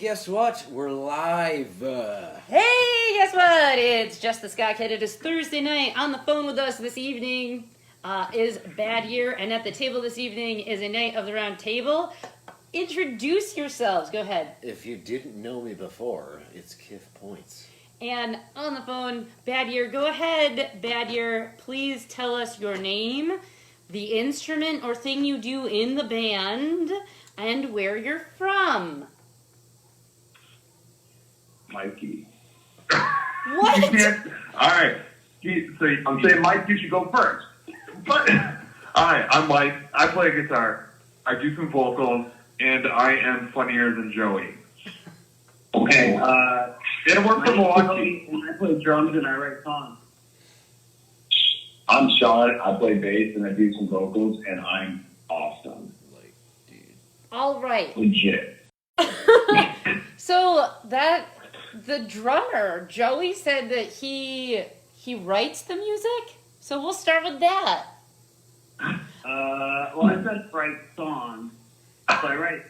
guess what? We're live. Hey, guess what? It's Jess the Sky Kid. It is Thursday night. On the phone with us this evening is Bad Year, and at the table this evening is a Knight of the Round Table. Introduce yourselves. Go ahead. If you didn't know me before, it's Kiff Points. And on the phone, Bad Year. Go ahead, Bad Year. Please tell us your name, the instrument or thing you do in the band, and where you're from. Mikey. What? All right. So I'm saying, Mike, you should go first. But all right, I'm Mike. I play guitar. I do some vocals, and I am funnier than Joey. Okay. And work for Milwaukee. And I play drums and I write songs. I'm Sean. I play bass and I do some vocals, and I'm awesome. Like, dude. All right. Legit. So the drummer, Joey, said that he writes the music. So we'll start with that. Well, I said write songs. So I write.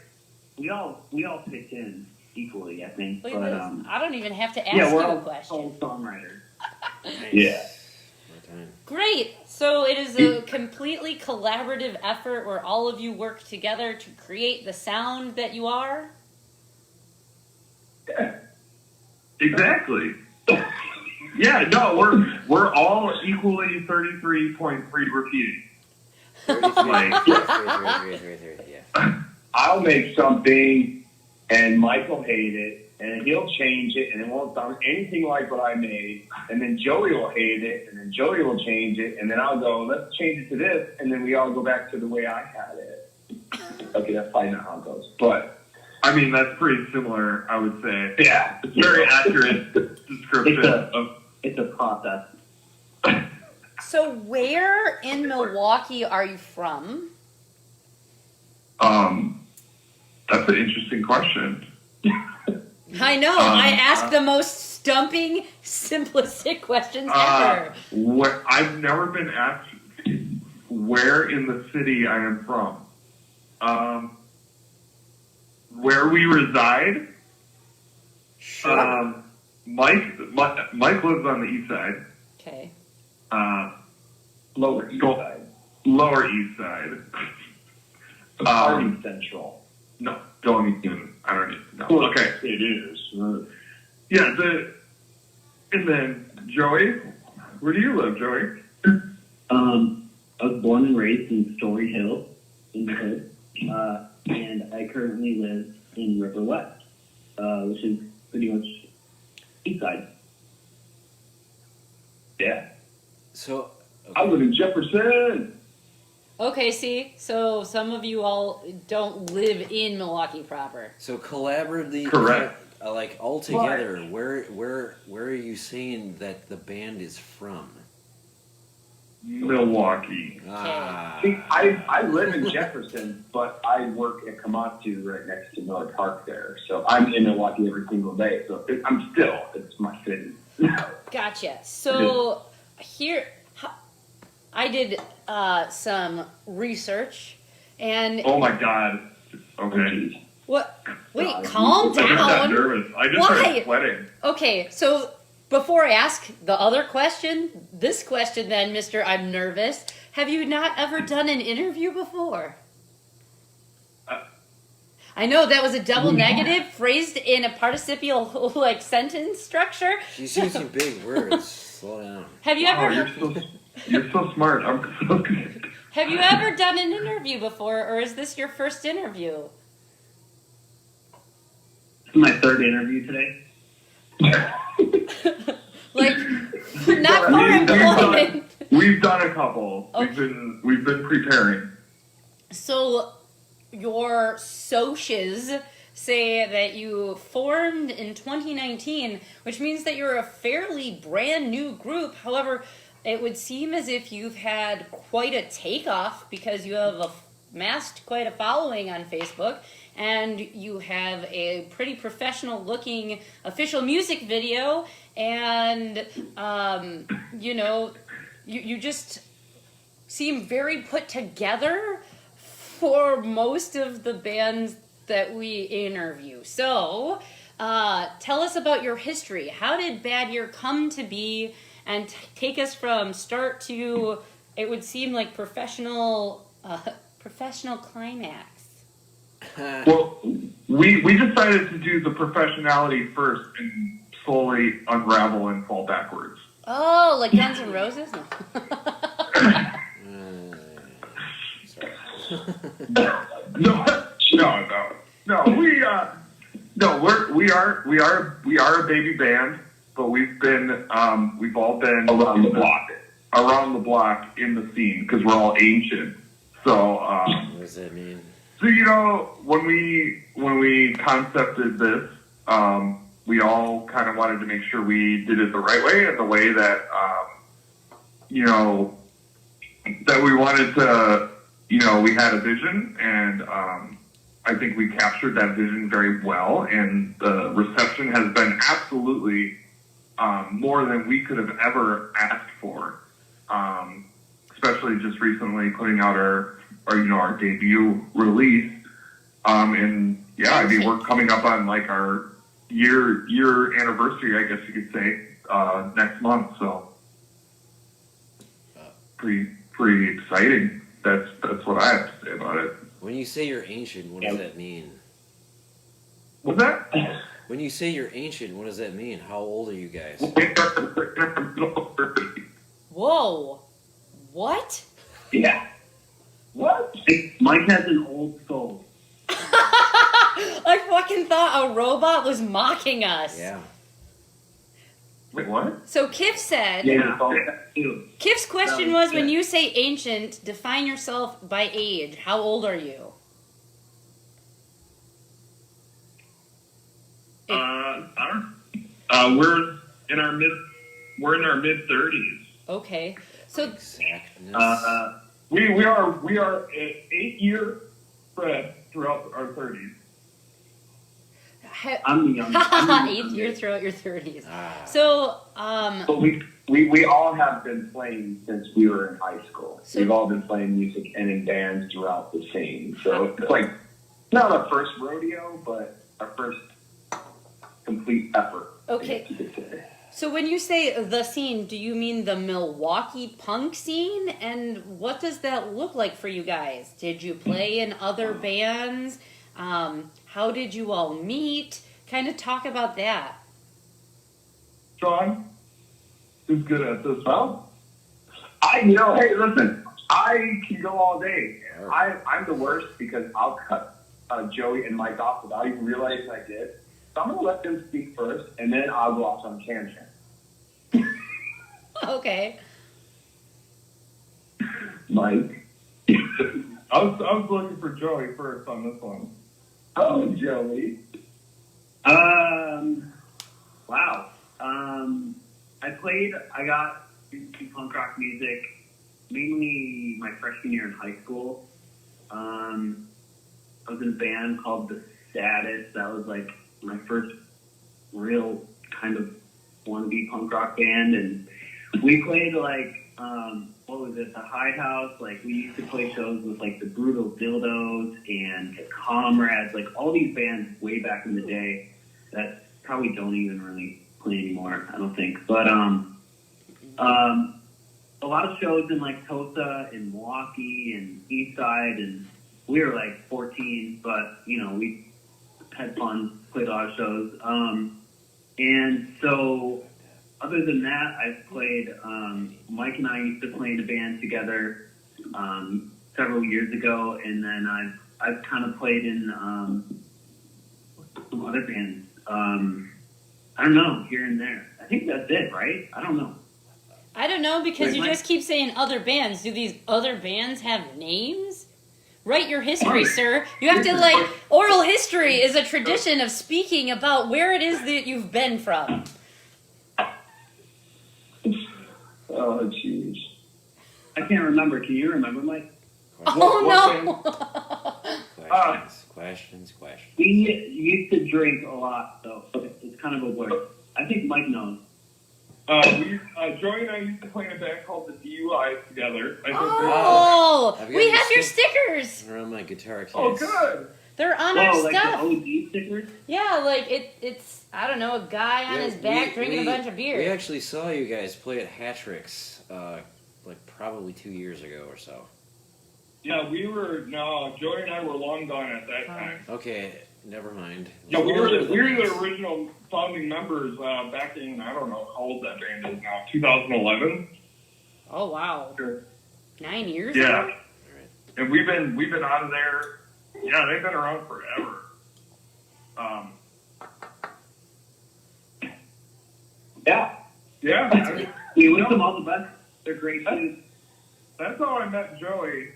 We all pitch in equally, I think. Look But at this. I don't even have to ask yeah, we're you a all question. songwriters. Nice. Yeah. Great. So it is a completely collaborative effort where all of you work together to create the sound that you are. Yeah. Exactly. Yeah. No, we're all equally 33.3 repeating. 33, yeah. I'll make something, and Mike will hate it, and he'll change it, and it won't sound anything like what I made. And then Joey will hate it, and then Joey will change it, and then I'll go, let's change it to this, and then we all go back to the way I had it. Okay, that's probably not how it goes, but I mean, that's pretty similar, I would say. yeah, It's very accurate description of. It's a process. So where in Milwaukee are you from? That's an interesting question. I know. I ask the most stumping, simplistic questions ever. I've never been asked where in the city I am from. Where we reside. Sure. Mike lives on the east side. Okay. lower east side. Lower east side. Party Central. No, don't even. I don't need to know. Well, Okay. It is. Yeah. And then Joey, where do you live, Joey? I was born and raised in Story Hill, in the hood, and I currently live in River West, which is pretty much east side. Yeah. So, I live in Jefferson. Okay, see? So some of you all don't live in Milwaukee proper. so collaboratively, Correct. Like all together, where are you saying that the band is from? Milwaukee. See, I live in Jefferson, but I work at Komatsu right next to Miller Park there. So I'm in Milwaukee every single day. So it's my city. Gotcha. So here, I did some research, and Oh my God. Okay. what? Wait, God, calm I just got down. nervous. I just Why? started sweating. Okay, so before I ask the other question, this question then, Mr. I'm nervous. Have you not ever done an interview before? I know that was a double negative phrased in a participial like sentence structure. She's using big words. Slow down. Have you Oh, ever you're so smart. I'm so good. have you ever done an interview before, or is this your first interview? This is my third interview today. Like not for employment. We've done a couple. Okay. We've been preparing. So your socials say that you formed in 2019, which means that you're a fairly brand new group. However, it would seem as if you've had quite a takeoff because you have amassed quite a following on Facebook, and you have a pretty professional looking official music video, and you just seem very put together for most of the bands that we interview. So, tell us about your history. How did Bad Year come to be? And take us from start to, it would seem like professional climax. Well, we decided to do the professionality first and slowly unravel and fall backwards. Oh, like Guns N' Roses? No. No. We are a baby band, but we've all been around the block in the scene because we're all ancient. So what does that mean? So when we concepted this, we all kind of wanted to make sure we did it the right way and the way that that we wanted to. We had a vision, and I think we captured that vision very well, and the reception has been absolutely more than we could have ever asked for. Especially just recently putting out our debut release, and yeah, I mean we're coming up on like our year anniversary, I guess you could say, next month. So pretty exciting. That's what I have to say about it. When you say you're ancient, what does that mean? What's that? When you say you're ancient, what does that mean? How old are you guys? Whoa. What? Yeah. What? Mike has an old soul. I fucking thought a robot was mocking us. Yeah. Wait, what? So Kif said, Yeah. Kif's question was, when you say ancient, define yourself by age. How old are you? I don't. We're in our mid 30s. Okay. So Exactness. We are 8 year spread throughout our 30s. I'm the youngest. eighth year throughout your 30s. Ah. So, But we all have been playing since we were in high school. So- We've all been playing music and in bands throughout the scene. So it's like not our first rodeo, but our first complete effort. I Okay. guess you could say. So when you say the scene, do you mean the Milwaukee punk scene? And what does that look like for you guys? Did you play in other bands? How did you all meet? Kind of talk about that. Sean, who's good at this? Well, hey, listen, I can go all day. I'm the worst because I'll cut Joey and Mike off without even realizing I did. So I'm going to let them speak first, and then I'll go off on a tangent. Okay. Mike. I was looking for Joey first on this one. Oh, Joey. Wow. I got into punk rock music mainly my freshman year in high school. I was in a band called The Status. That was like my first real kind of wannabe punk rock band, and we played like what was it, the Hidehouse. Like we used to play shows with like the Brutal Dildos and the Comrades, like all these bands way back in the day that probably don't even really play anymore, I don't think. But a lot of shows in like Tulsa and Milwaukee and Eastside, and we were like 14, but we had fun, played a lot of shows. And so other than that, I've played, Mike and I used to play in a band together several years ago, and then I've kind of played in some other bands. I don't know, here and there. I think that's it, right? I don't know. I don't know, because Wait, you Mike? just keep saying other bands. Do these other bands have names? Write your history, sir. You have to, oral history is a tradition of speaking about where it is that you've been from. Oh, jeez. I can't remember. Can you remember, Mike? Questions. We used to drink a lot, so it's kind of a word. I think Mike knows. Joey and I used to play in a band called the DUIs together. Oh, I've got we your have your stick- stickers. Around my guitar case. Oh, good. They're on our Oh, like the stuff. OG stickers? Yeah, like it's I don't know, a guy on Yeah, his back drinking a bunch of beer. We actually saw you guys play at Hattrick's, like probably 2 years ago or so. Yeah, Joey and I were long gone at that time. Okay, never mind. Yeah, we were the Thanks. original founding members back in, I don't know how old that band is now, 2011. Oh wow. 9 years Yeah. ago? And we've been out of there. Yeah, they've been around forever. Yeah. Yeah, We wish them all the best. They're great dudes. that's how I met Joey.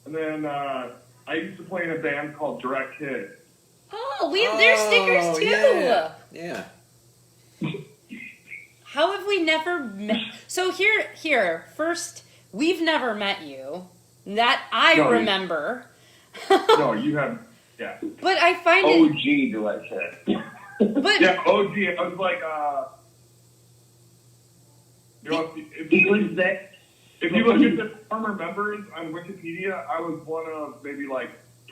And then I used to play in a band called Direct Hit. Oh, we have their stickers too. Yeah. How have we never met? So here, first, we've never met you. That I No, remember. No, you have, yeah. But I find it. OG Direct Hit. But Yeah, OG. I was like, you know, He was there. if you look at the former members on Wikipedia, I was one of maybe like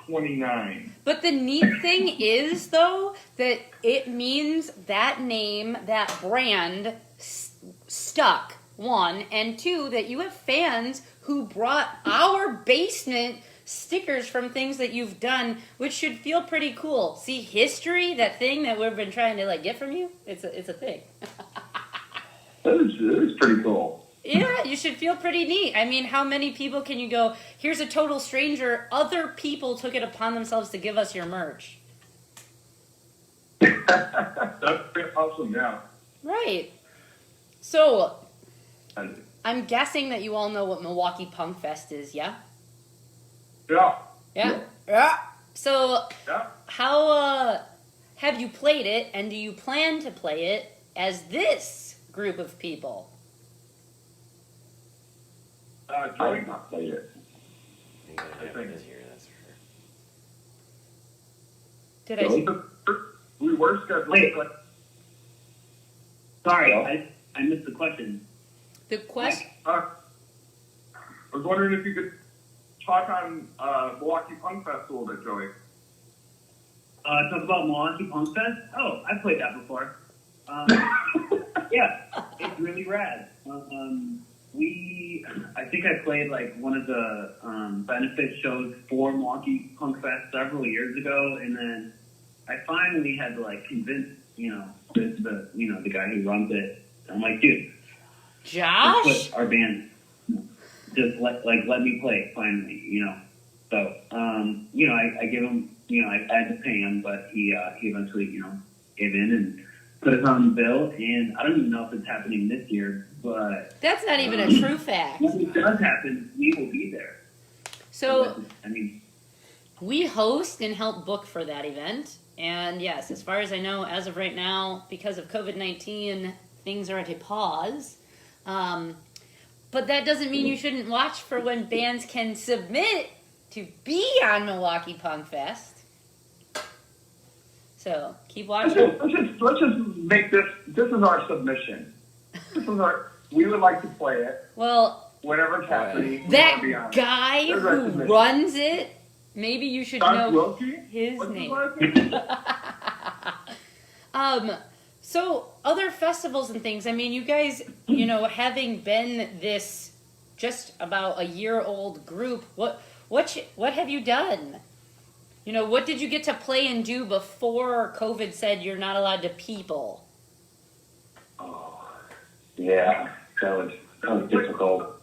29. But the neat thing is, though, that it means that name, that brand, stuck. One, and two, that you have fans who brought our basement stickers from things that you've done, which should feel pretty cool. See, history, that thing that we've been trying to like get from you, it's a thing. It was pretty cool. Yeah, you should feel pretty neat. I mean, how many people can you go, here's a total stranger, other people took it upon themselves to give us your merch. That's pretty awesome, yeah. Right. So, I'm guessing that you all know what Milwaukee Punk Fest is, yeah? Yeah, Yeah. Yeah. So, yeah. how have you played it, and do you plan to play it as this group of people? I Joey, have not played it. You're gonna have it this year, that's for sure. Did I? we were scheduled. Wait. Sorry, I missed the question. The question. I was wondering if you could talk on Milwaukee Punk Fest a little bit, Joey. Talk about Milwaukee Punk Fest? Oh, I've played that before. Yeah, it's really rad. I think I played like one of the benefit shows for Milwaukee Punk Fest several years ago, and then I finally had to like convince the guy who runs it. I'm like, dude, Josh? just put our band, just let me play finally, So I give him, I had to pay him, but he eventually gave in and put us on the bill. And I don't even know if it's happening this year, but That's not even a true fact. when it does happen, we will be there. So, I mean, we host and help book for that event. And yes, as far as I know, as of right now, because of COVID-19, things are at a pause. But that doesn't mean you shouldn't watch for when bands can submit to be on Milwaukee Punk Fest. So keep watching. Let's just make this is our submission. We would like to play it Well, whenever it's happening. that we wanna be on it. guy There's our who submission. runs it, maybe you should Don know Wilkie? his What's name. his last name? So other festivals and things, I mean, you guys, having been this just about a year old group, what have you done? What did you get to play and do before COVID said you're not allowed to people? Oh, yeah, that was difficult.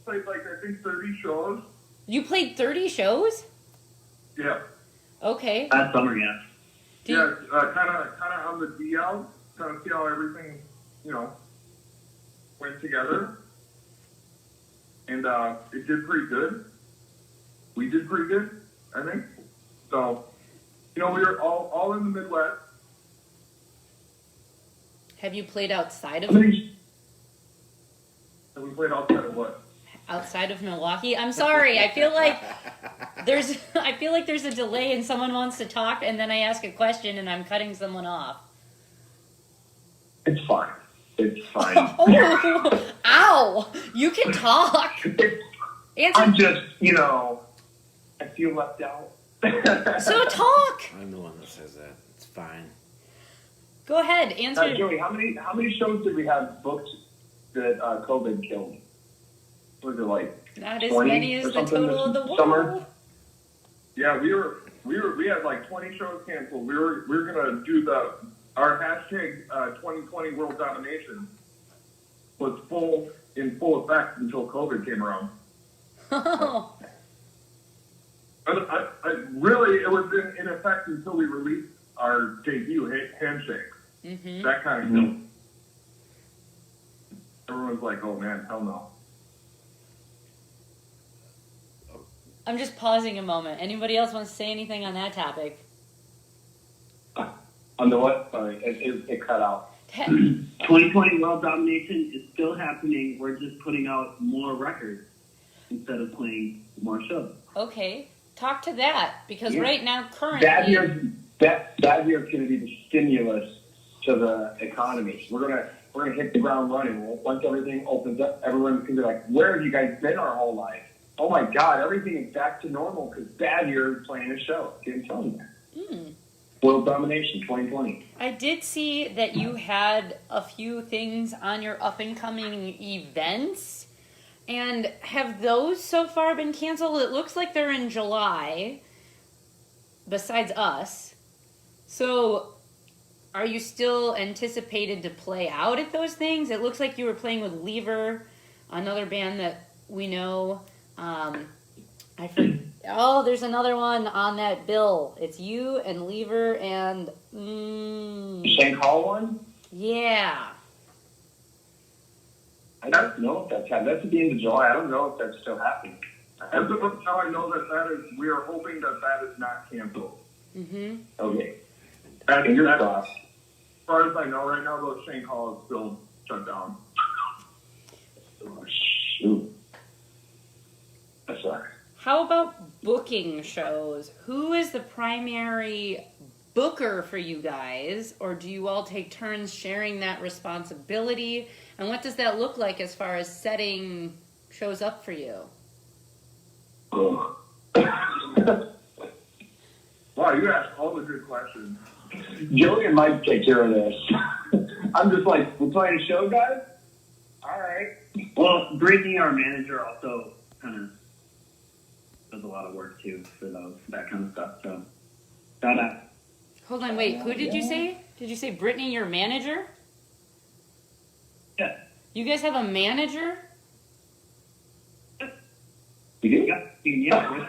Played like I think 30 shows. You played 30 shows? Yeah. Okay. last summer, yeah. Do you- Kind of on the DL, kind of see how everything, went together. And it did pretty good. We did pretty good, I think. So, we were all in the Midwest. Have you played outside of And we played outside of what? outside of Milwaukee? I'm sorry. I feel like there's a delay and someone wants to talk and then I ask a question and I'm cutting someone off. It's fine. It's fine. Oh, ow! You can talk. Answer. I'm just, I feel left out. So talk. I'm the one that says that. It's fine. Go ahead, answer. Joey, how many shows did we have booked that COVID killed? Was it like Not as 20 many as or the something total of this the world. summer? Yeah, we had like 20 shows canceled. We were gonna do our hashtag 2020 World Domination was in full effect until COVID came around. Oh. I really, it was in effect until we released our debut Handshake. Mm-hmm. That kind of deal. Everyone's like, oh man, hell no. I'm just pausing a moment. Anybody else want to say anything on that topic? On the what? Sorry, it cut out. 2020 World Domination is still happening. We're just putting out more records instead of playing more shows. Okay, talk to that, because Yeah. right now, currently... That year's going to be the stimulus to the economy. We're gonna hit the ground running. Once everything opens up, everyone's gonna be like, "Where have you guys been our whole life?" Oh my God, everything is back to normal because Bad Year is playing a show. Didn't tell you that. World Domination 2020. I did see that you had a few things on your up-and-coming events. And have those so far been canceled? It looks like they're in July, besides us. So, are you still anticipated to play out at those things? It looks like you were playing with Lever, another band that we know. There's another one on that bill. It's you and Lever and... Shank Hall one? Yeah. I don't know if that's happening. That's at the end of July. I don't know if that's still happening. As of now, I know that is, we are hoping that is not canceled. Mm-hmm. Okay. Fingers crossed. As far as I know right now, though, Shank Hall is still shut down. Oh, shoot. That sucks. How about booking shows? Who is the primary booker for you guys? Or do you all take turns sharing that responsibility? And what does that look like as far as setting shows up for you? Wow, you asked all the good questions. Joey and Mike take care of this. I'm just like, we're playing a show, guys? All right. Well, Brittany, our manager, also kind of does a lot of work too for that kind of stuff. So, shout out. Hold on, wait. Who did you say? Did you say Brittany, your manager? Yeah. You guys have a manager? You do? Yeah.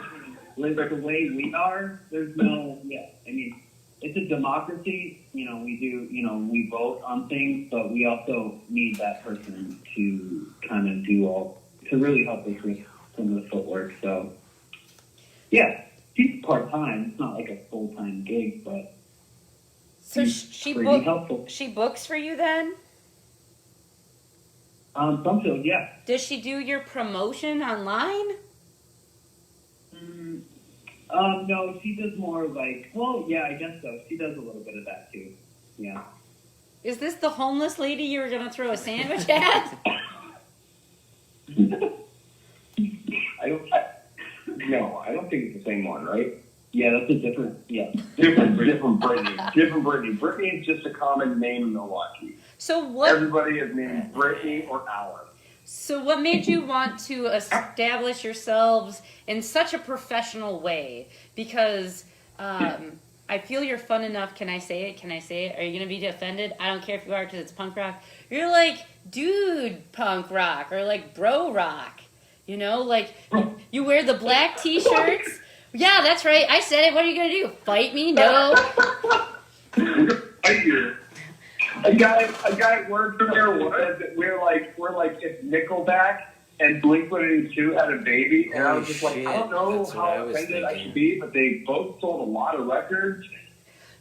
With the way we are, there's no. Yeah. I mean, it's a democracy. We vote on things, but we also need that person to kind of to really help us with some of the footwork. So, yeah, she's part-time. It's not like a full-time gig, but So she helpful. she books for you then? Some field, yeah. Does she do your promotion online? No, she does more like, well, yeah, I guess so. She does a little bit of that too. Yeah. Is this the homeless lady you were going to throw a sandwich at? I don't think it's the same one, right? Yeah, that's a different Brittany. Different Brittany. Brittany is just a common name in Milwaukee. So what? Everybody is named Brittany or Alan. So what made you want to establish yourselves in such a professional way? Because I feel you're fun enough. Can I say it? Are you going to be offended? I don't care if you are because it's punk rock. You're like dude punk rock or like bro rock. You know, like you wear the black t-shirts. Yeah, that's right. I said it. What are you going to do? Fight me? No. Right here. A guy worked there said that we're like if Nickelback and Blink-182 had a baby, and I was just like, I don't know how offended I should be, but they both sold a lot of records.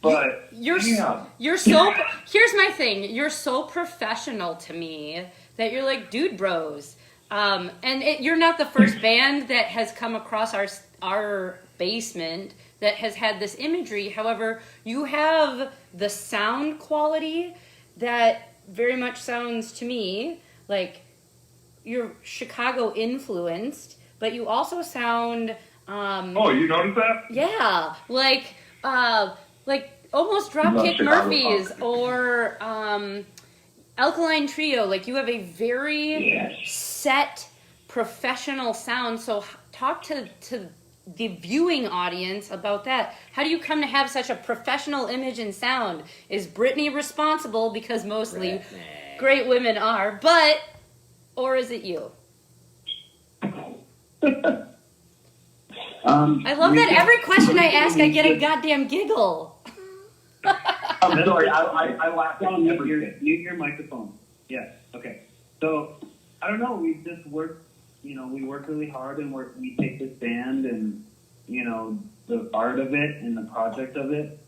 But you're so. Here's my thing. You're so professional to me that you're like dude bros. You're not the first band that has come across our basement that has had this imagery. However, you have the sound quality that very much sounds to me like you're Chicago influenced, but you also sound Oh, you noticed that? Yeah, like almost Love Dropkick Chicago Murphys punk. or Alkaline Trio. Like you have a very Yes. set professional sound. So talk to the viewing audience about that. How do you come to have such a professional image and sound? Is Brittany responsible because mostly great women are, or is it you? I love that every question I ask, I get a goddamn giggle. I'm sorry, I laughed at Mute everything. your microphone. Yes. Okay. So I don't know. We just work. We work really hard, and we take this band and the art of it and the project of it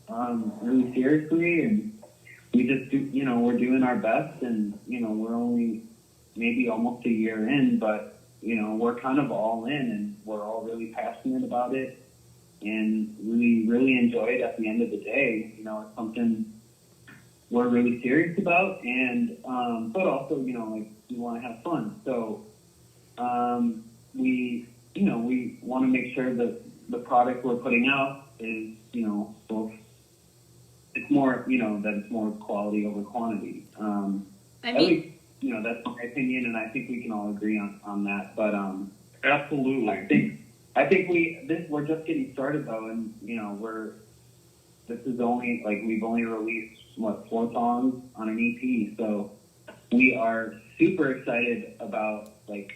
really seriously, and we just do. We're doing our best, and we're only maybe almost a year in, but we're kind of all in, and we're all really passionate about it. And we really enjoy it at the end of the day. It's something we're really serious about, and but also, like we want to have fun. So we want to make sure that the product we're putting out is, both. It's more, that it's more quality over quantity. At least, that's my opinion, and I think we can all agree on that. But Absolutely. I think we're just getting started though, and this is only we've only released 4 songs on an EP, so we are super excited about the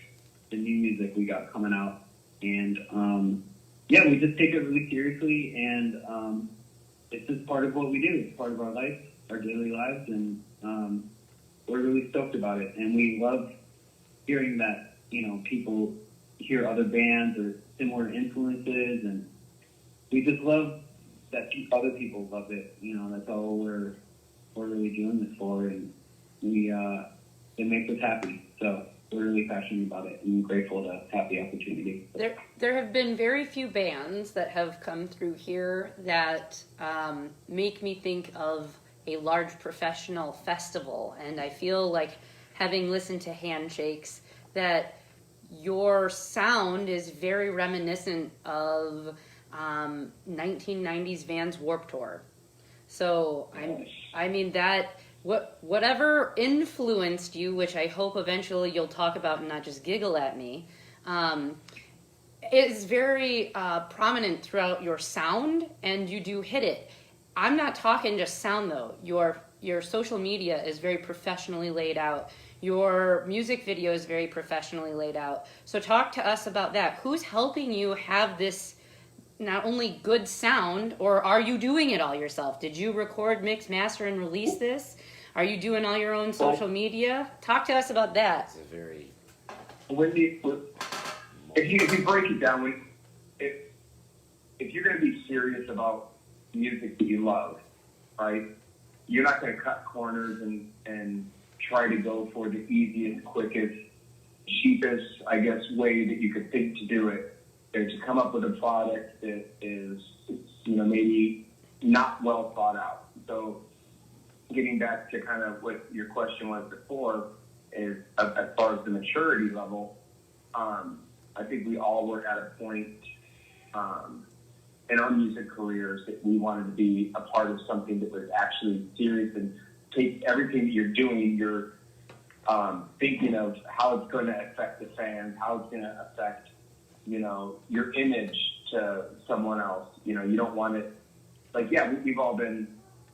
new music we got coming out, and we just take it really seriously, and it's just part of what we do. It's part of our life, our daily lives, and we're really stoked about it, and we love hearing that people hear other bands or similar influences, and we just love that other people love it. That's all we're really doing this for, and it makes us happy. So we're really passionate about it and grateful to have the opportunity. There have been very few bands that have come through here that make me think of a large professional festival, and I feel like, having listened to Handshakes, that your sound is very reminiscent of 1990s Vans Warped Tour. So I mean that whatever influenced you, which I hope eventually you'll talk about and not just giggle at me, is very prominent throughout your sound, and you do hit it. I'm not talking just sound though. Your social media is very professionally laid out. Your music video is very professionally laid out. So talk to us about that. Who's helping you have this not only good sound, or are you doing it all yourself? Did you record, mix, master, and release this? Are you doing all your own social media? Talk to us about that. It's a very... If you break it down, if you're going to be serious about music that you love, right, you're not going to cut corners and try to go for the easiest, quickest, cheapest, I guess, way that you could think to do it. Or to come up with a product that is, maybe not well thought out. So getting back to kind of what your question was before, is as far as the maturity level, I think we all were at a point in our music careers that we wanted to be a part of something that was actually serious and take everything that you're doing, you're thinking of how it's going to affect the fans, how it's going to affect, your image to someone else. You don't want it, we've all been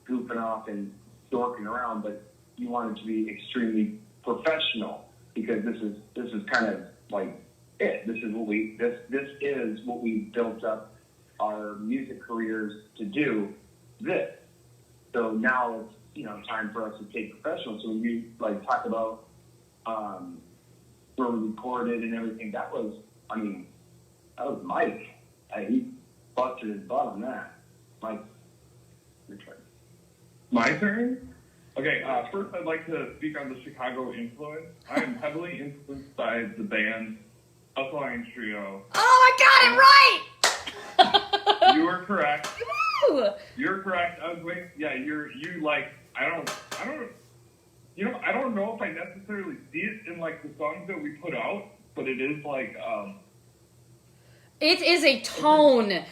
goofing off and dorking around, but you want it to be extremely professional, because this is kind of like it. This is what we built up our music careers to do. So now it's time for us to take professional. So when you talk about where we recorded and everything, that was Mike. He busted his butt on that. Mike, your turn. My turn? Okay, first I'd like to speak on the Chicago influence. I am heavily influenced by the band Alkaline Trio. Oh, I got it right! You are correct. Woo! You're correct. I was waiting. Yeah, I don't know if I necessarily see it in the songs that we put out, but it is It is a tone.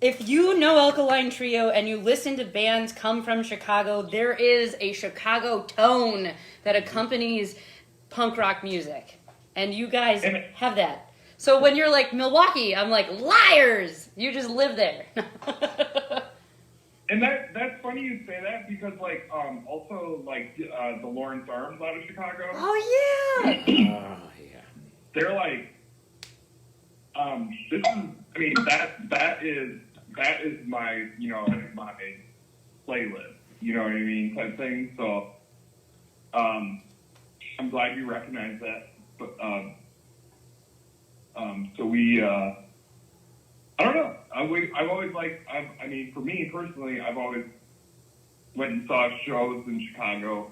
If you know Alkaline Trio and you listen to bands come from Chicago, there is a Chicago tone that accompanies punk rock music. And you guys have that. So when you're like Milwaukee, I'm like, liars! You just live there. And that's funny you say that because like also like the Lawrence Arms out of Chicago. Oh yeah. Yeah. They're like this is I mean that is my my playlist, you know what I mean, type thing. So I'm glad you recognize that. But so we I don't know. I've always liked. I mean, for me personally, I've always went and saw shows in Chicago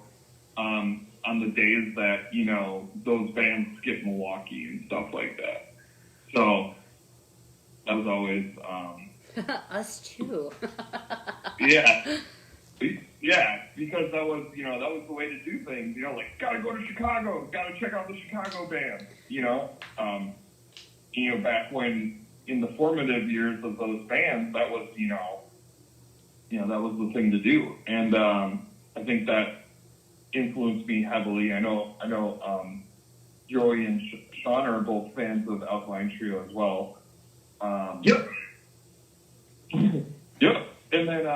on the days that those bands skip Milwaukee and stuff like that. So that was always Us too. yeah, because that was the way to do things. Like gotta go to Chicago, gotta check out the Chicago band. Back when. In the formative years of those bands, that was, that was the thing to do. And I think that influenced me heavily. I know Joey and Sean are both fans of Alkaline Trio as well. Yep. Yep. And then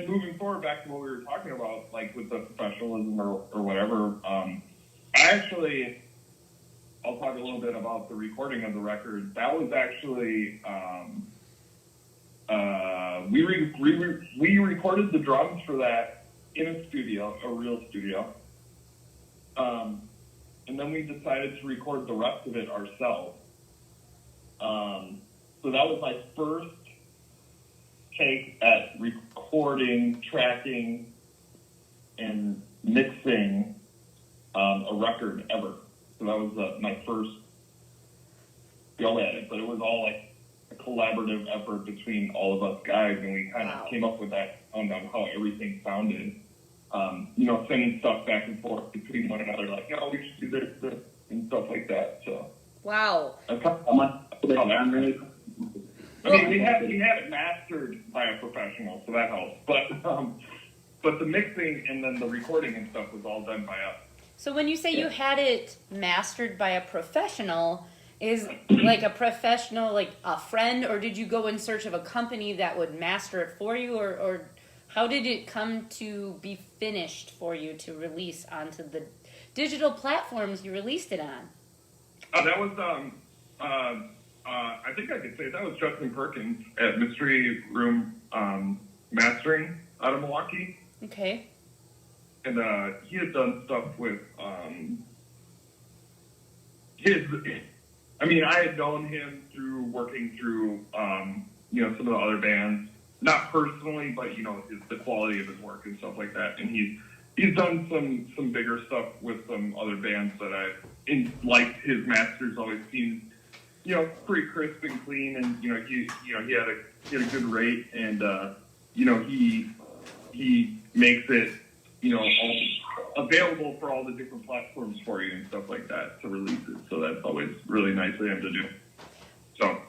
moving forward back to what we were talking about, like with the professionalism or whatever, I'll talk a little bit about the recording of the record. That was actually we recorded the drums for that in a studio, a real studio, and then we decided to record the rest of it ourselves. So that was my first take at recording, tracking, and mixing a record ever. So that was my first go at it, but it was all like a collaborative effort between all of us guys, and we kind of came up with that sound on how everything sounded. Sending stuff back and forth between one another, like, no, we should do this, and stuff like that. So wow. That's how that really. I mean, we had it mastered by a professional, so that helps. But the mixing and then the recording and stuff was all done by us. So when you say you had it mastered by a professional, is like a professional like a friend, or did you go in search of a company that would master it for you, or how did it come to be finished for you to release onto the digital platforms you released it on? That was I think I could say that was Justin Perkins at Mystery Room Mastering out of Milwaukee. Okay. And he had done stuff with I had known him through working through some of the other bands, not personally, but the quality of his work and stuff like that. And he's done some bigger stuff with some other bands that I liked. His masters always seemed pretty crisp and clean, and he had a good rate, and he makes it all available for all the different platforms for you and stuff like that to release it. So that's always really nice of him to do. So,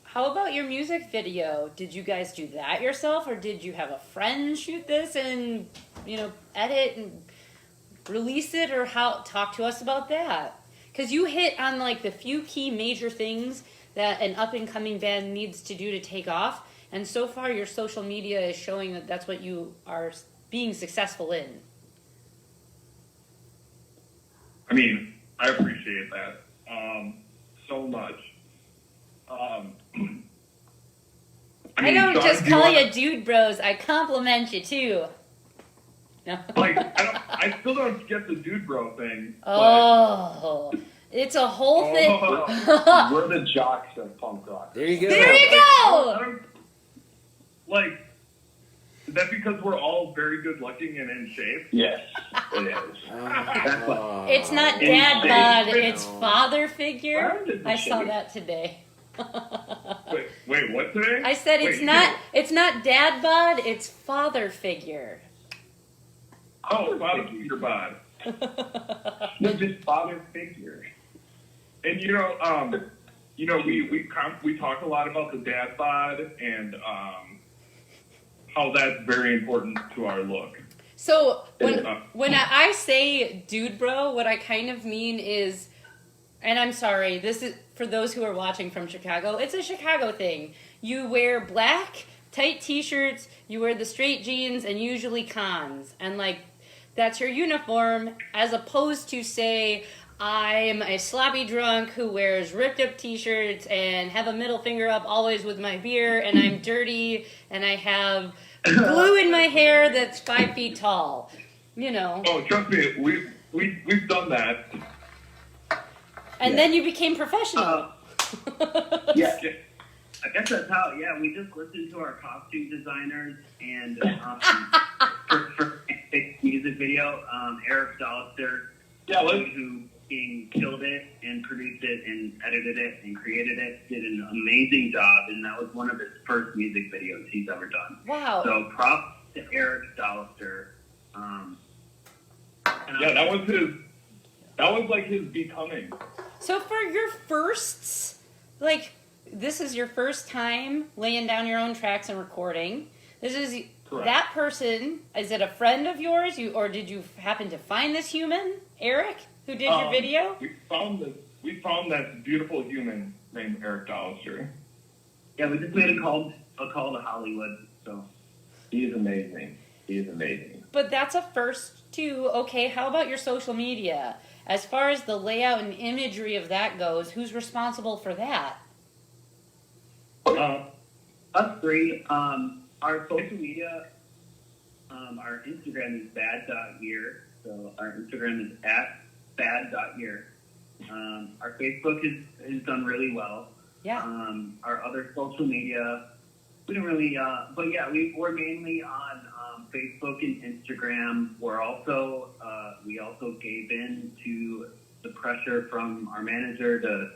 how about your music video? Did you guys do that yourself, or did you have a friend shoot this and edit and release it, or how? Talk to us about that, because you hit on like the few key major things that an up and coming band needs to do to take off, and so far your social media is showing that that's what you are being successful in. I mean, I appreciate that so much. I don't Sean, just call you dude bros, I compliment you too. No. I still don't get the dude bro thing. Oh, it's a whole thing. We're the jocks of punk rock. There you go. There you go! Is that because we're all very good looking and in shape? Yes, it is. That's what. It's not dad bod, it's father figure. I saw that today. Wait, what today? I said it's not dad bod, it's father figure. Oh, father figure bod. No, just father figure. And we talk a lot about the dad bod and how that's very important to our look. So when I say dude bro, what I kind of mean is, and I'm sorry, this is for those who are watching from Chicago, it's a Chicago thing. You wear black tight t-shirts, you wear the straight jeans, and usually cons. And like, that's your uniform, as opposed to say, I'm a sloppy drunk who wears ripped up t-shirts and have a middle finger up always with my beer, and I'm dirty, and I have glue in my hair that's 5 feet tall. You know. Oh, trust me, we've done that. And then you became professional. Yeah. I guess that's how, we just listened to our costume designers and for a music video, Eric Dollister, who killed it and produced it and edited it and created it, did an amazing job, and that was one of his first music videos he's ever done. Wow. So props to Eric Dollister. That was like his becoming. So for your firsts, like, this is your first time laying down your own tracks and recording. This is Correct. That person. Is it a friend of yours, or did you happen to find this human, Eric, who did your video? We found that beautiful human named Eric Dollister. Yeah, we just made a call to Hollywood. So He is amazing. But that's a first too. Okay, how about your social media? As far as the layout and imagery of that goes, who's responsible for that? Us three. Our social media, our Instagram is bad.year. So our Instagram is @bad.year. Our Facebook is done really well. Yeah. Our other social media, we don't really, but yeah, we're mainly on Facebook and Instagram. We're also, we also gave in to the pressure from our manager to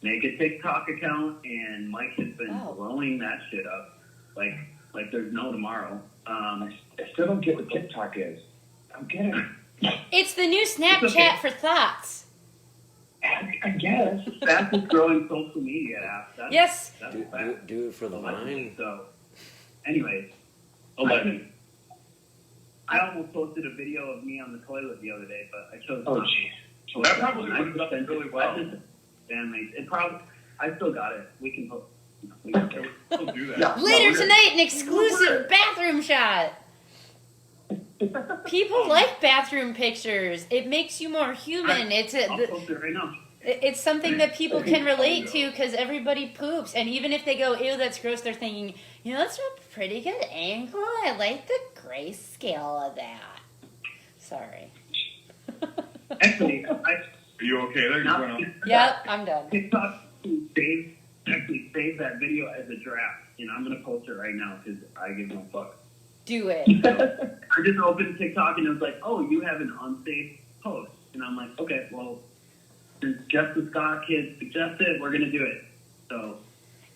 make a TikTok account, and Mike has been blowing that shit up like there's no tomorrow. I still don't get what TikTok is. I don't get it. It's the new Snapchat for thoughts. I guess. Fastest growing social media app. Yes. That's Do it for the vine. So, anyways. I almost posted a video of me on the toilet the other day, but I chose not to. So that probably would have done really well. I still got it. We can post. We'll do that. Yeah. Later tonight, an exclusive bathroom shot. People like bathroom pictures. It makes you more human. I'll post it right now. It's something that people can relate to because everybody poops. And even if they go, ew, that's gross, they're thinking, that's a pretty good angle. I like the grayscale of that. Sorry. Actually, Are you okay there? You're going on. Yep, I'm done. TikTok saved that video as a draft, and I'm gonna post it right now because I give no fuck. Do it. So, I just opened TikTok and it was like, oh, you have an unsafe post, and I'm like, okay, well, since Jess the Scott kid suggested, we're gonna do it. So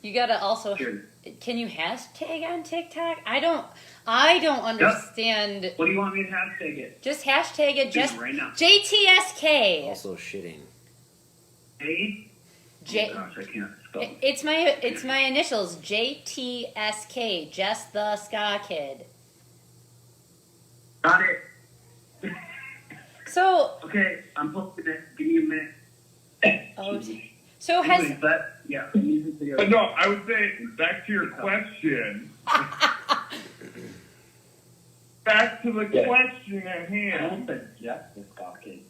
You gotta also. cheers. Can you hashtag on TikTok? I don't understand. What do you want me to hashtag it? Just hashtag it. Do it Just right now. JTSK. Also shitting. Hey. J. Oh gosh, I can't spell. It's my initials. JTSK. Jess the Ska Kid. Got it. So. Okay, I'm posting it. Give me a minute. Oh. So has. Anyways, music video. But no, I would say back to your question. Back to the question at hand. Yes, it's talking.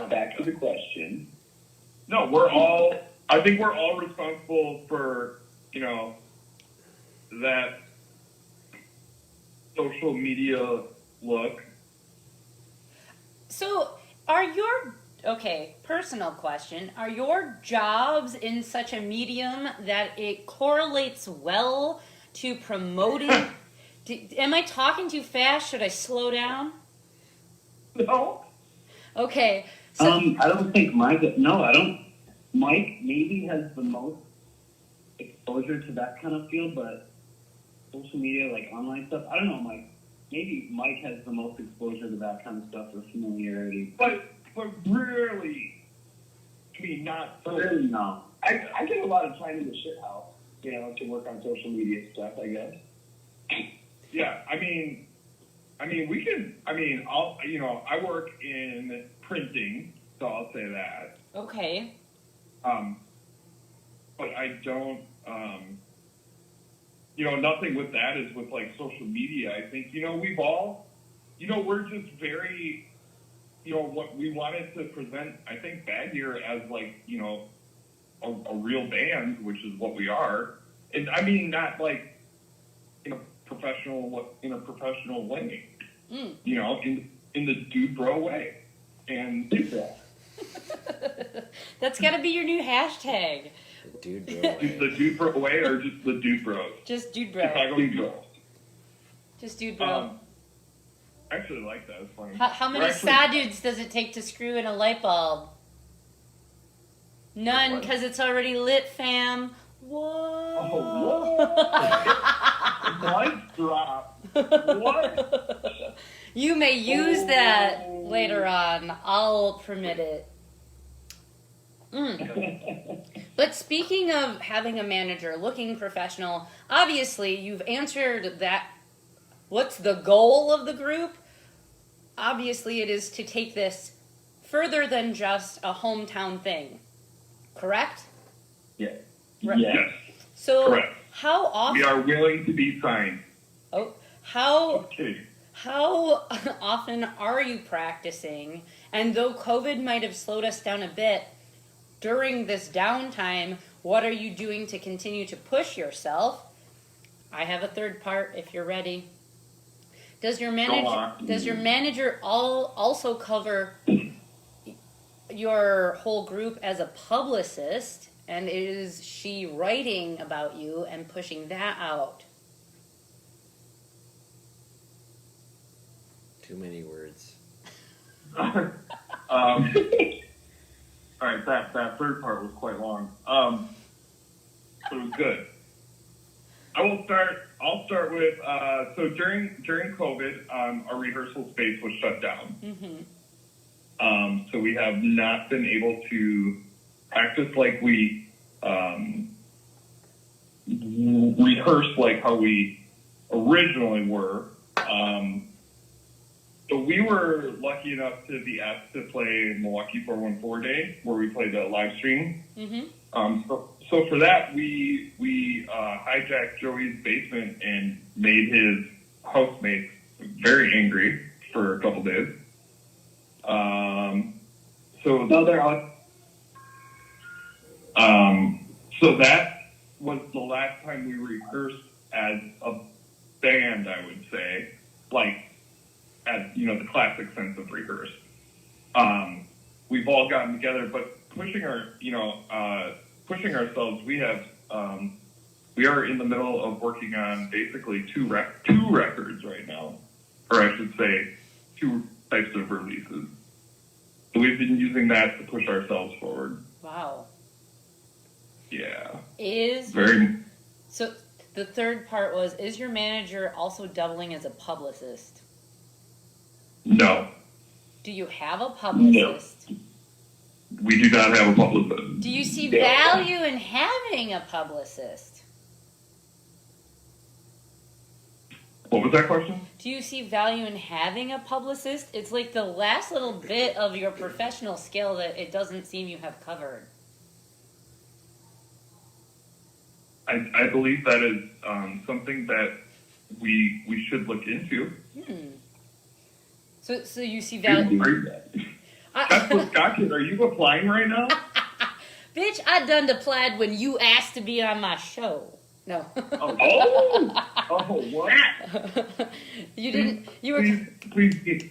Back to the question. No, I think we're all responsible for, that social media look. So personal question. Are your jobs in such a medium that it correlates well to promoting? Am I talking too fast? Should I slow down? No. Okay. So, I don't think Mike. No, I don't. Mike maybe has the most exposure to that kind of field, but social media, like online stuff, I don't know, Mike. Maybe Mike has the most exposure to that kind of stuff or familiarity. But really, mean, not so. Really, no. I get a lot of time in the shit house, to work on social media stuff, I guess. Yeah, I mean, we can. I work in printing, so I'll say that. Okay. But I don't. Nothing with that is with like social media. I think we've all, we're just very, what we wanted to present. I think Bagheer as like a real band, which is what we are, and I mean not like in a professional way. In the dude bro way, and That's got to be your new hashtag. Dude, bro. the dude bro way or just the dude bros. Just dude bro. Chicago dude bros. Just dude bro. I actually like that. It's funny. How many dudes does it take to screw in a light bulb? None, because it's already lit, fam. Whoa. Oh, what? Mic drop. What? You may use that later on. I'll permit it. But speaking of having a manager, looking professional, obviously you've answered that. What's the goal of the group? Obviously it is to take this further than just a hometown thing. Correct? Yes. Right. Yes. So correct. How often? We are willing to be signed. Oh, how? Okay. How often are you practicing? And though COVID might have slowed us down a bit, during this downtime, what are you doing to continue to push yourself? I have a third part if you're ready. Does your manager also cover your whole group as a publicist? And is she writing about you and pushing that out? Too many words. All right, that third part was quite long. But it was good. I'll start with so during COVID, our rehearsal space was shut down. Mm-hmm. So we have not been able to practice like we rehearse like how we originally were. So we were lucky enough to be asked to play Milwaukee 414 Day, where we played a live stream. Mm-hmm. So for that, we hijacked Joey's basement and made his housemates very angry for a couple days. So that was the last time we rehearsed as a band, I would say, like as the classic sense of rehearse. We've all gotten together, but pushing ourselves. We are in the middle of working on basically two records right now, or I should say, two types of releases. So we've been using that to push ourselves forward. Wow. Yeah. So the third part was, is your manager also doubling as a publicist? No. Do you have a publicist? No. We do not have a publicist. Do you see value in having a publicist? What was that question? Do you see value in having a publicist? It's like the last little bit of your professional skill that it doesn't seem you have covered. I believe that is something that we should look into. So you see value. Are you applying right now? Bitch, I done applied when you asked to be on my show. No. What? You didn't. You were. Please. This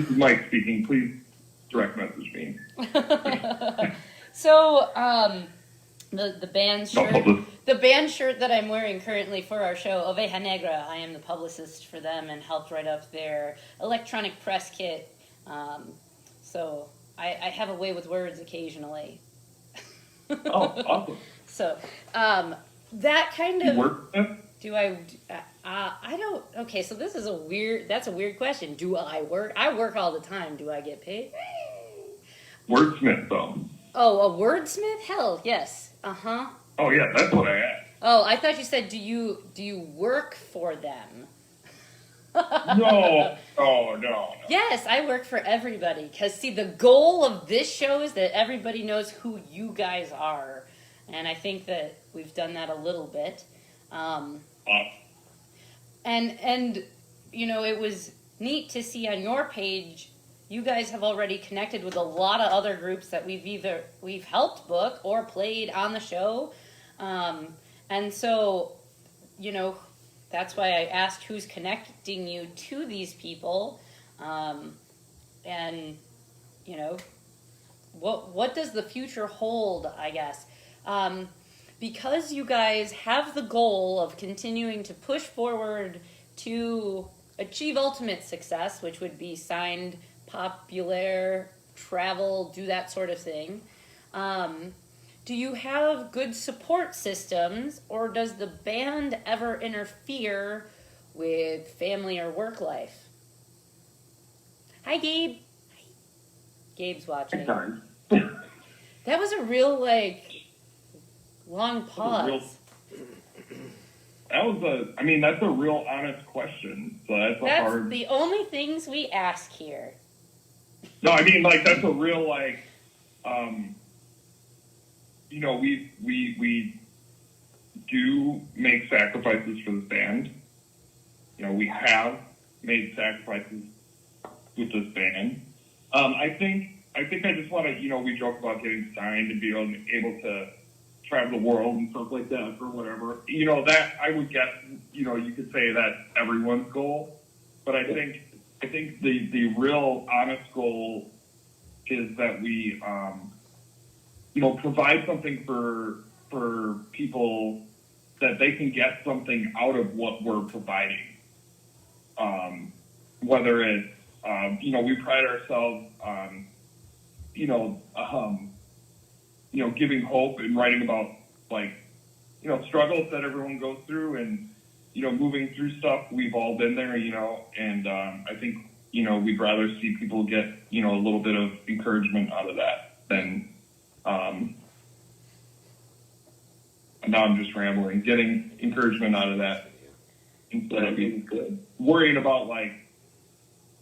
is Mike speaking. Please direct message me. So, the band shirt. The band shirt that I'm wearing currently for our show, Oveja Negra, I am the publicist for them and helped write up their electronic press kit. So I have a way with words occasionally. Oh, awesome. So that kind of... You work with them? Do I don't... Okay, so that's a weird question. Do I work? I work all the time. Do I get paid? Wordsmith, though. Oh, a wordsmith? Hell, yes. Uh-huh. Oh yeah, that's what I asked. Oh, I thought you said, do you work for them? No, no. Yes, I work for everybody. Because, see, the goal of this show is that everybody knows who you guys are. And I think that we've done that a little bit. And you know, it was neat to see on your page, you guys have already connected with a lot of other groups that we've helped book or played on the show. And so, you know, that's why I asked who's connecting you to these people. And, you know, what does the future hold, I guess? Because you guys have the goal of continuing to push forward to achieve ultimate success, which would be signed, popular, travel, do that sort of thing. Do you have good support systems, or does the band ever interfere with family or work life? Hi, Gabe. Gabe's watching. Sorry. That was a real, long pause. That's a real honest question. So That's the only things we ask here. No, I mean, that's a real, you know, we do make sacrifices for this band. You know, we have made sacrifices with this band. I think I just want to, you know, we joke about getting signed and being able to travel the world and stuff like that or whatever. You know, that I would guess, you know, you could say that's everyone's goal. But I think the real honest goal is that we, you know, provide something for people that they can get something out of what we're providing. Whether it's, you know, we pride ourselves on, you know, giving hope and writing about, you know, struggles that everyone goes through and, you know, moving through stuff. We've all been there, you know, and I think, you know, we'd rather see people get, you know, a little bit of encouragement out of that than, now I'm just rambling, getting encouragement out of that instead of worrying about,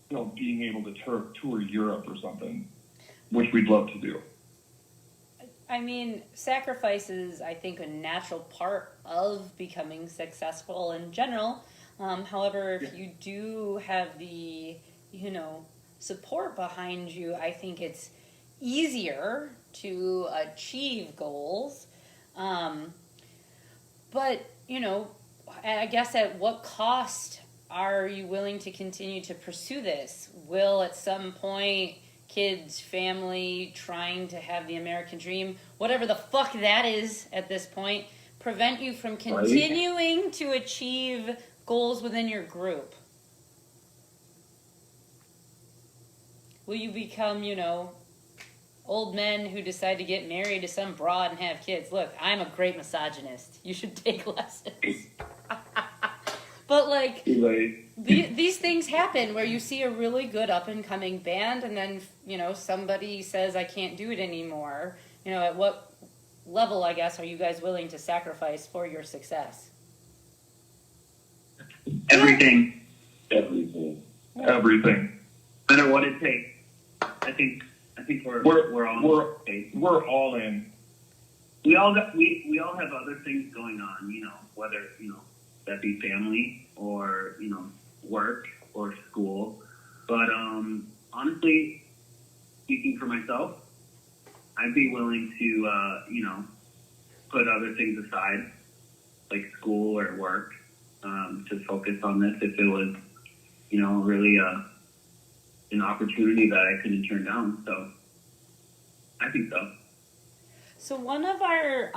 you know, being able to tour Europe or something, which we'd love to do. I mean, sacrifice is, I think, a natural part of becoming successful in general. However, if you do have the, you know, support behind you, I think it's easier to achieve goals. But, you know, I guess at what cost are you willing to continue to pursue this? Will at some point kids, family, trying to have the American dream, whatever the fuck that is at this point, prevent you from continuing to achieve goals within your group? Will you become, you know, old men who decide to get married to some broad and have kids? Look, I'm a great misogynist. You should take lessons. But, these things happen where you see a really good up-and-coming band and then, you know, somebody says, I can't do it anymore. You know, at what level, I guess, are you guys willing to sacrifice for your success? Everything. Everything. No matter what it takes. I think we're all in. We all have other things going on, you know, whether, you know, that be family or, you know, work or school. But honestly, speaking for myself, I'd be willing to, you know, put other things aside, like school or work, to focus on this if it was, you know, really an opportunity that I couldn't turn down. So I think so. So one of our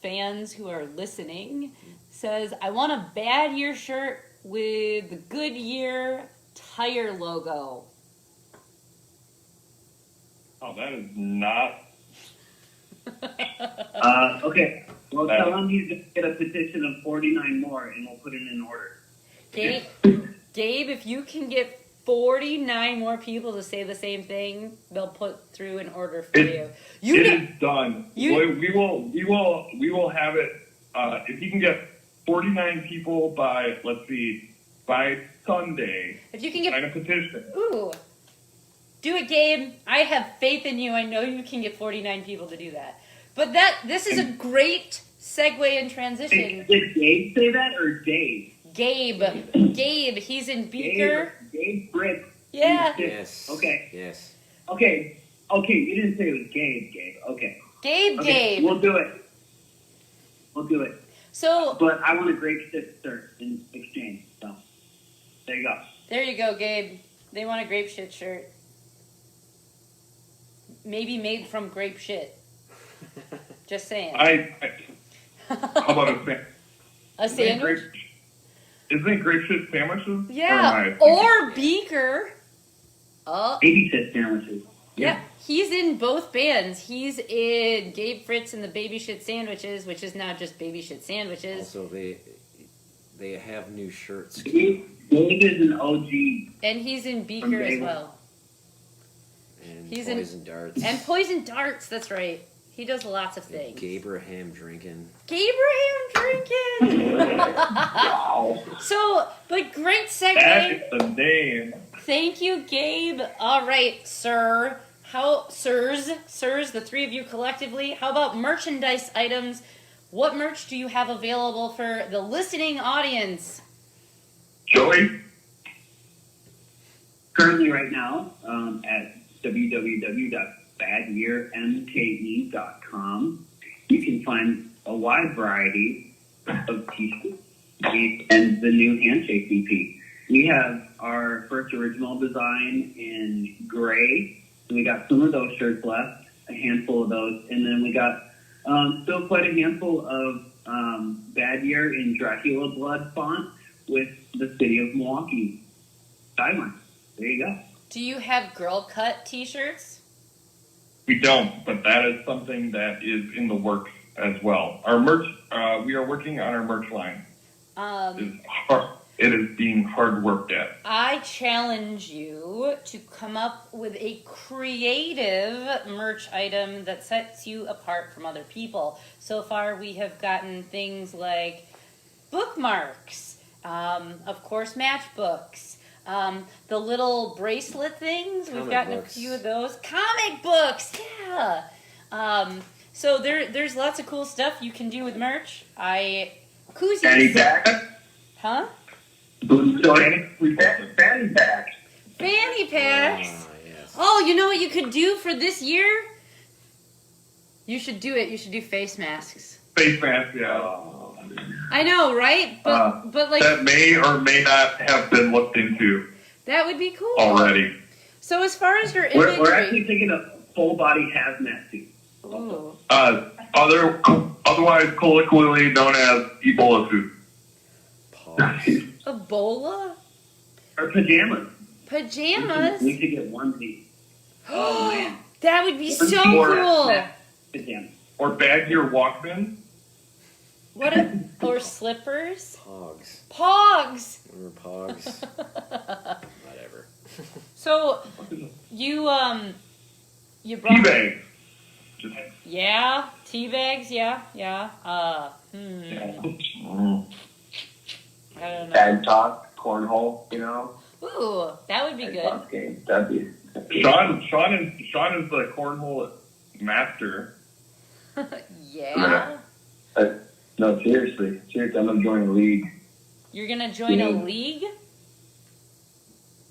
fans who are listening says, I want a Bad Year shirt with the Goodyear tire logo. Oh, that is not... Okay. Well, tell him he's going to get a petition of 49 more, and we'll put it in order. Gabe, if you can get 49 more people to say the same thing, they'll put through an order for you. It is done. We will have it. If you can get 49 people by, let's see, by Sunday, If you can get, sign a petition. ooh, do it, Gabe. I have faith in you. I know you can get 49 people to do that. But this is a great segue and transition. Did Gabe say that or Dave? Gabe, he's in Beaker. Gabe Britt. Yeah. Yes. Okay. Yes. Okay. You didn't say it was Gabe. Okay. Gabe. We'll do it. So But I want a grape shirt in exchange. So there you go. there you go, Gabe. They want a grape shit shirt. Maybe made from grape shit. Just saying. How about A sandwich? Isn't it grape shit sandwiches? Yeah. Or Beaker. Oh. Babysit sandwiches. Yeah, he's in both bands. He's in Gabe Fritz and the Baby Shit Sandwiches, which is now just Baby Shit Sandwiches. Also, they have new shirts. Gabe is an OG. And he's in Beaker as well. And He's Poison Darts. And Poison Darts, that's right. He does lots of things. Gabraham drinking. Gabraham drinking! Wow. So, but great segue. That is the name. Thank you, Gabe. All right, sirs, the three of you collectively, how about merchandise items? What merch do you have available for the listening audience? Joey? Currently right now at www.badyearmke.com, you can find a wide variety of t-shirts and the new Handshake EP. We have our first original design in gray. We got some of those shirts left, a handful of those, and then we got still quite a handful of Bad Year in Dracula blood font with the city of Milwaukee guidelines. There you go. Do you have girl cut t-shirts? We don't, but that is something that is in the works as well. Our merch, we are working on our merch line. It is being hard worked at. I challenge you to come up with a creative merch item that sets you apart from other people. So far, we have gotten things like bookmarks, of course, matchbooks, the little bracelet things. We've gotten a few of those. Comic books, yeah. So there's lots of cool stuff you can do with merch. Fanny pack. Huh? Fanny pack. Fanny packs. Yes. Oh, you know what you could do for this year? You should do it. You should do face masks. Face mask, yeah. I know, right? But like that may or may not have been looked into that would be cool already. So as far as your imagery, We're actually thinking of full body hazmat suit. ooh. Otherwise colloquially known as Ebola suit. Pause. Ebola Or pajamas. pajamas. We could get onesie. Oh man. That would be so Or cool. pajamas. Or bag your Walkman. Or slippers. Pogs. Pogs. Remember Pogs? Whatever. So you brought Teabag. yeah, tea bags, yeah. I don't know. Tag talk, cornhole, you know. Ooh, that would be Tag good. talk game. That'd be. Sean is the cornhole master. Yeah. No, seriously, I'm gonna join a league. You're gonna join a league?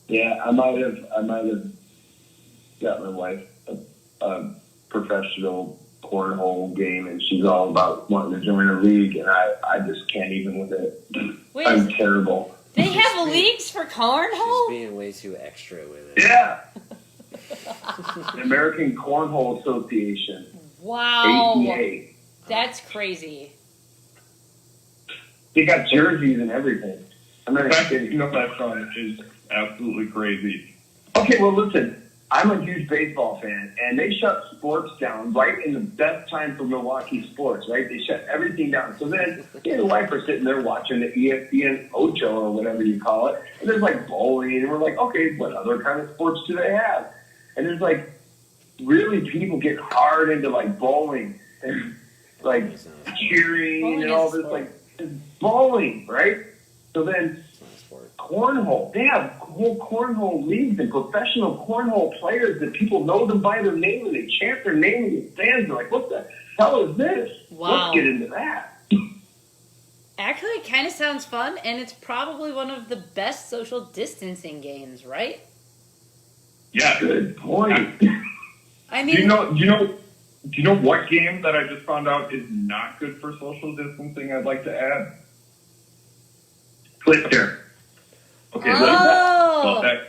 Yeah, I might have got my wife a professional cornhole game, and she's all about wanting to join a league, and I just can't even with it. Wait, I'm terrible. they have leagues for She's cornhole? being way too extra with it. Yeah. The American Cornhole Association. Wow. ACA. That's crazy. They got jerseys and everything. I'm not That kidding. Sean is absolutely crazy. Okay, well, listen. I'm a huge baseball fan, and they shut sports down right in the best time for Milwaukee sports, right? They shut everything down. So then me and the wife are sitting there watching the ESPN Ocho or whatever you call it, and there's like bowling, and we're like, okay, what other kind of sports do they have? And there's like really people get hard into like bowling and like cheering Bowling and all is a this sport. like it's bowling, right? So then It's not a sport. cornhole. They have whole cornhole leagues and professional cornhole players that people know them by their name and they chant their name in the stands. They're like, what the hell is this? Wow. Let's get into that. Actually, it kind of sounds fun, and it's probably one of the best social distancing games, right? Yeah. Good point. I Do mean, you know what game that I just found out is not good for social distancing? I'd like to add. Twister. Okay, Oh. well,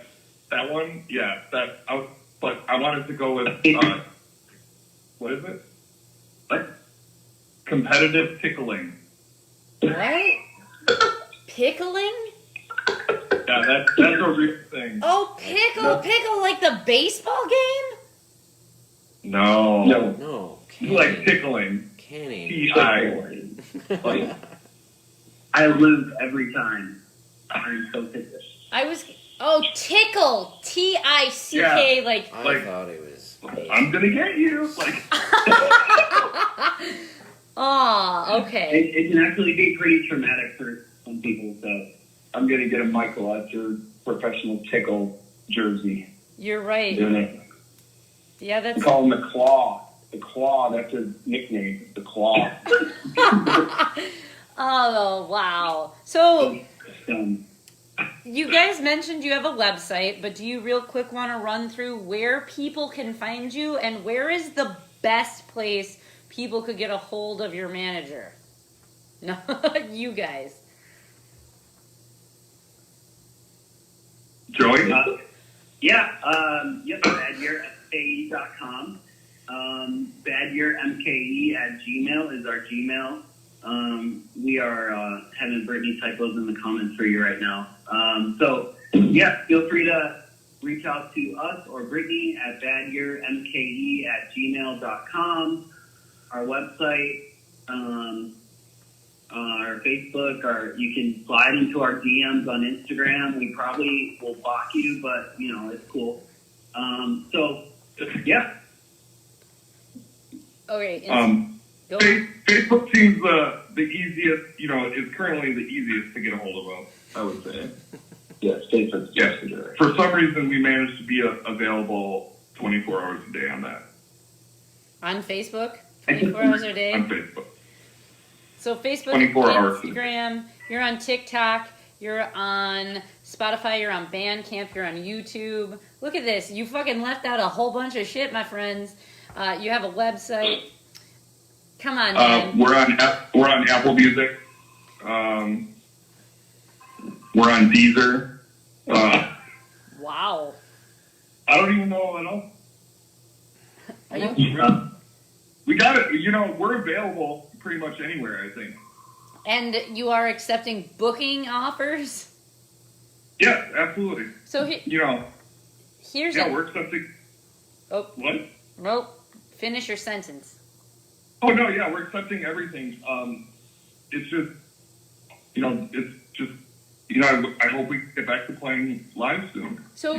that one, yeah, but I wanted to go with what is it? What? Competitive tickling. what? Pickling? Yeah, that's a real thing. Oh, pickle, like the baseball game? No, No. like tickling. Canning. T-I. Like, I lose every time. I'm so pissed. Tickle. T-I-C-K, like. I Like- thought it was. I'm gonna get you. Like, Aw, okay. It can actually be pretty traumatic for some people. So I'm gonna get a Michael Etcher professional tickle jersey. You're right. We Yeah, that's. call him the Claw. The Claw. That's his nickname. The Claw. Oh, wow. So, um, you guys mentioned you have a website, but do you real quick want to run through where people can find you and where is the best place people could get a hold of your manager? No, you guys. Joey. badyearmke.com. badyearmke@gmail is our Gmail. We are having Brittany typos in the comments for you right now. Feel free to reach out to us or Brittany at badyearmke@gmail.com. Our website, our Facebook, or you can slide into our DMs on Instagram. We probably will block you, but it's cool. Okay. Go. Facebook seems the easiest. Is currently the easiest to get a hold of us. I would say. Yes, Facebook's Yes. yesterday. For some reason, we managed to be available 24 hours a day on that. On Facebook, 24 hours a day. On Facebook. So Facebook, 24 hours. Instagram, you're on TikTok, you're on Spotify, you're on Bandcamp, you're on YouTube. Look at this. You fucking left out a whole bunch of shit, my friends. You have a website. Come on, man. We're on Apple Music. We're on Deezer. Wow. I don't even know what else. Are you, We got it. We're available pretty much anywhere, I think. and you are accepting booking offers? Yes, absolutely. So here's we're accepting. Oh, What? nope. Finish your sentence. Oh no, yeah, we're accepting everything. It's just, I hope we can get back to playing live soon. So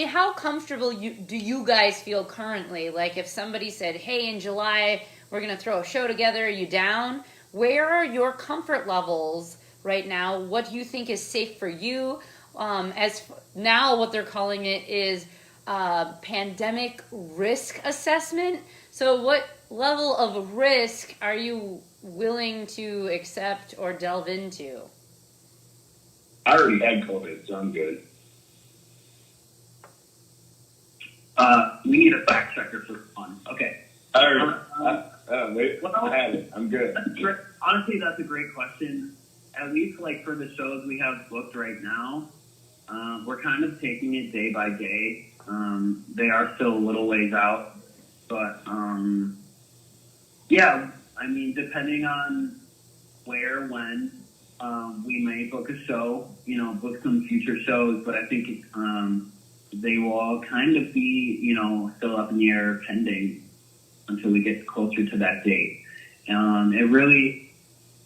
how comfortable do you guys feel currently? Like if somebody said, hey, in July, we're going to throw a show together, are you down? Where are your comfort levels right now? What do you think is safe for you? Now what they're calling it is pandemic risk assessment. So what level of risk are you willing to accept or delve into? I already had COVID, so I'm good. We need a fact checker for fun. Okay. I had it. I'm good. Honestly, that's a great question. At least for the shows we have booked right now, we're kind of taking it day by day. They are still a little ways out, but depending on where, when, we may book a show, book some future shows. But I think they will all kind of be, still up in the air pending until we get closer to that date. It really,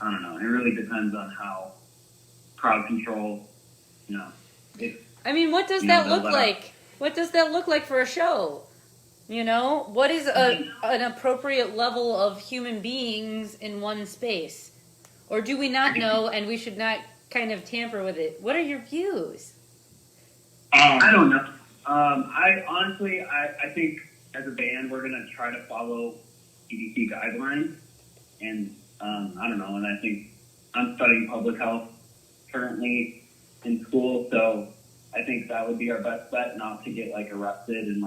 I don't know, it really depends on how crowd control, I mean, what does that look like? What does that look like for a show? What is an appropriate level of human beings in one space? Or do we not know and we should not kind of tamper with it? What are your views? I don't know. I honestly think as a band, we're going to try to follow CDC guidelines. And I don't know. And I think I'm studying public health currently in school. So I think that would be our best bet, not to get arrested and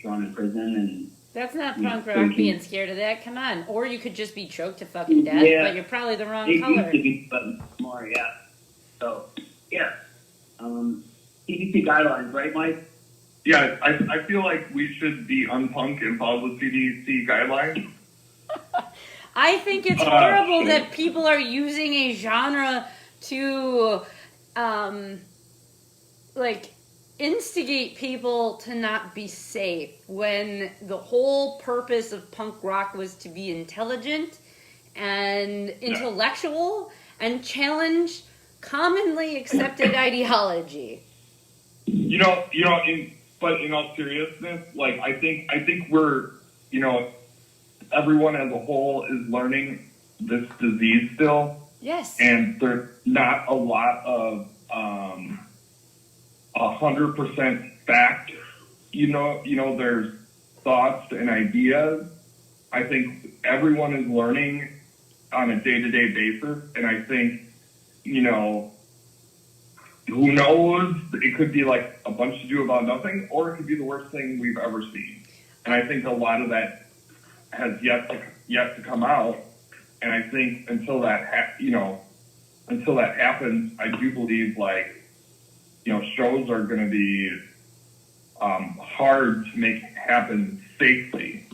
thrown in prison. And that's not punk rock being scared of that. Come on. Or you could just be choked to fucking death, but you're probably the wrong color. It used to be more, yeah. So, yeah. CDC guidelines, right, Mike? Yeah, I feel like we should be unpunk and follow the CDC guidelines. I think it's horrible that people are using a genre to, instigate people to not be safe when the whole purpose of punk rock was to be intelligent and intellectual and challenge commonly accepted ideology. But in all seriousness, I think we're, everyone as a whole is learning this disease still. Yes. And there's not a lot of 100% fact. There's thoughts and ideas. I think everyone is learning on a day-to-day basis, and I think, who knows? It could be a bunch to do about nothing, or it could be the worst thing we've ever seen. And I think a lot of that has yet to come out. And I think until that happens, I do believe shows are going to be hard to make happen safely.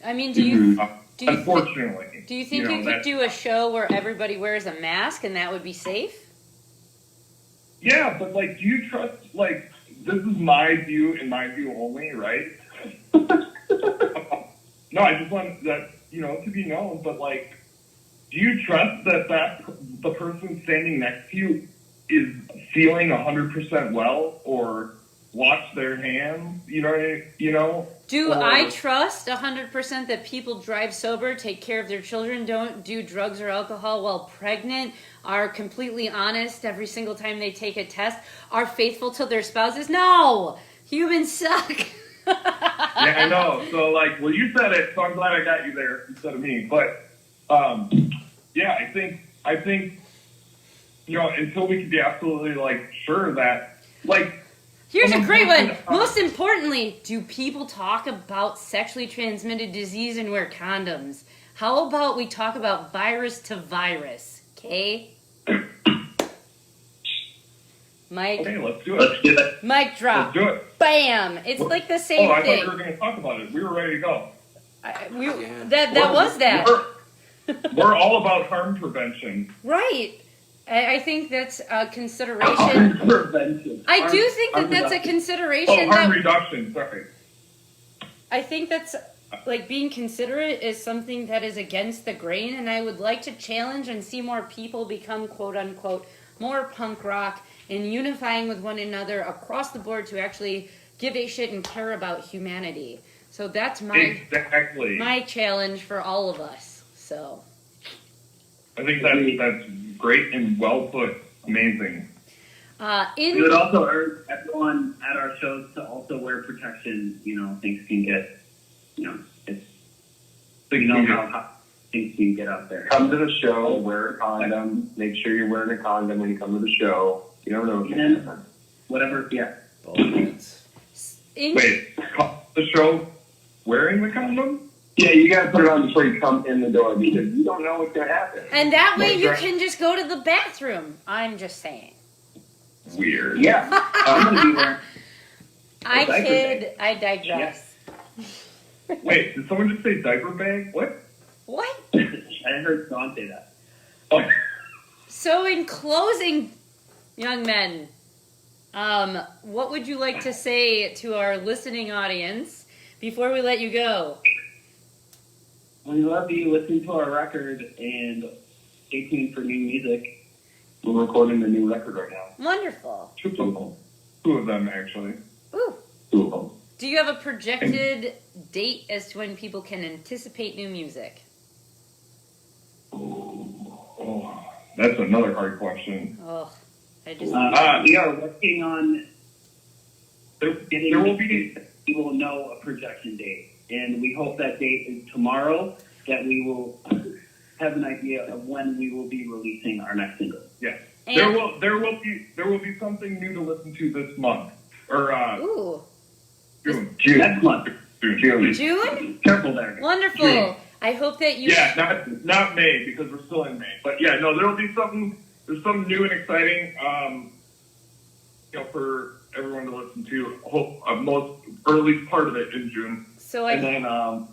I mean, do you unfortunately? Do you think you could do a show where everybody wears a mask and that would be safe? Yeah, but do you trust? This is my view and my view only, right? No, I just want that to be known. But do you trust that the person standing next to you is feeling 100% well, or wash their hands? Do I trust 100% that people drive sober, take care of their children, don't do drugs or alcohol while pregnant, are completely honest every single time they take a test, are faithful to their spouses? No! Humans suck! Yeah, I know. So, well, you said it, so I'm glad I got you there instead of me. But, yeah, I think, until we can be absolutely, sure that, Here's a great one. Most importantly, do people talk about sexually transmitted disease and wear condoms? How about we talk about virus to virus, okay? Mike. Okay, let's do it. Mic drop. Let's do it. Bam. It's the same I thing. thought we were going to talk about it. We were ready to go. We're all about harm prevention. Right. I think that's a consideration. Prevention. I do think that's a consideration. Harm reduction, sorry. I think that's, being considerate is something that is against the grain, and I would like to challenge and see more people become, quote-unquote, more punk rock and unifying with one another across the board to actually give a shit and care about humanity. So that's my challenge for all of us. So I think that's great and well put. Amazing. We would also urge everyone at our shows to also wear protection. Things can get, how things can get out there. Come to the show, wear a condom. Make sure you're wearing a condom when you come to the show. You never know what can happen. Whatever, yeah. Wait, come to the show wearing the condom? Yeah, you got to put it on before you come in the door because you don't know what's going to happen. And that way you can just go to the bathroom. I'm just saying. Weird. Yeah. I'm going to be there. I kid. I digress. Yeah. Wait, did someone just say diaper bag? What? What? I heard Don say that. Oh. So in closing, young men, What would you like to say to our listening audience before we let you go? We love you. Listen to our record and stay tuned for new music. We're recording the new record right now. Wonderful. Two of them, actually. Ooh. Two of them. Do you have a projected date as to when people can anticipate new music? Oh, that's another hard question. Oh, I just... We are working on getting. There will be. We will know a projection date, and we hope that date is tomorrow. That we will have an idea of when we will be releasing our next single. Yes. And- There will be something new to listen to this month or Ooh. June. Next month. June. June? Careful there. Wonderful. June. I hope that you... Yeah, not May because we're still in May. But yeah, no, there will be something. There's something new and exciting. For everyone to listen to. Hope most early part of it in June. So And then